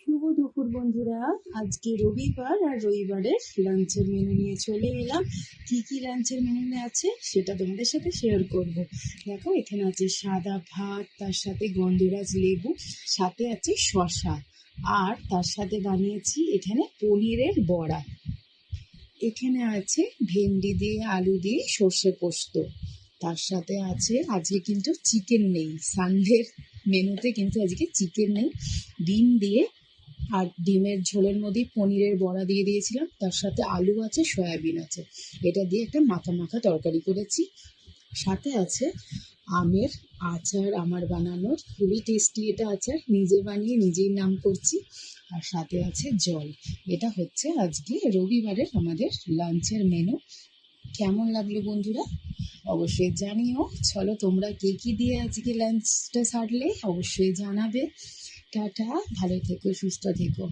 শুভ দুপুর বন্ধুরা। আজকে রবিবার আর রবিবারের লাঞ্চের মেনু নিয়ে চলে এলাম। কি কি লাঞ্চের মেনু আছে সেটা তোমাদের সাথে শেয়ার করব। দেখো, এখানে আছে সাদা ভাত, তার সাথে গন্ধরাজ লেবু, সাথে আছে শসা, আর তার সাথে বানিয়েছি এখানে পনিরের বড়া। এখানে আছে ভেন্ডি দিয়ে আলু দিয়ে সর্ষে পোস্ত। তার সাথে আছে, আজকে কিন্তু চিকেন নেই, সানডের মেনুতে কিন্তু আজকে চিকেন নেই। ডিম দিয়ে, আর ডিমের ঝোলের মধ্যে পনিরের বড়া দিয়ে দিয়েছিলাম, তার সাথে আলু আছে, সয়াবিন আছে। এটা দিয়ে একটা মাখা মাখা তরকারি করেছি। সাথে আছে আমের আচার, আমার বানানোর, খুবই টেস্টি এটা আচার, নিজে বানিয়ে নিজেই নাম করছি। আর সাথে আছে জল। এটা হচ্ছে আজকে রবিবারের আমাদের লাঞ্চের মেনু। কেমন লাগলো বন্ধুরা অবশ্যই জানিও। চলো, তোমরা কে কি দিয়ে আজকে লাঞ্চটা সারলে অবশ্যই জানাবে। টাটা, ভালো থেকো, সুস্থ থেকো।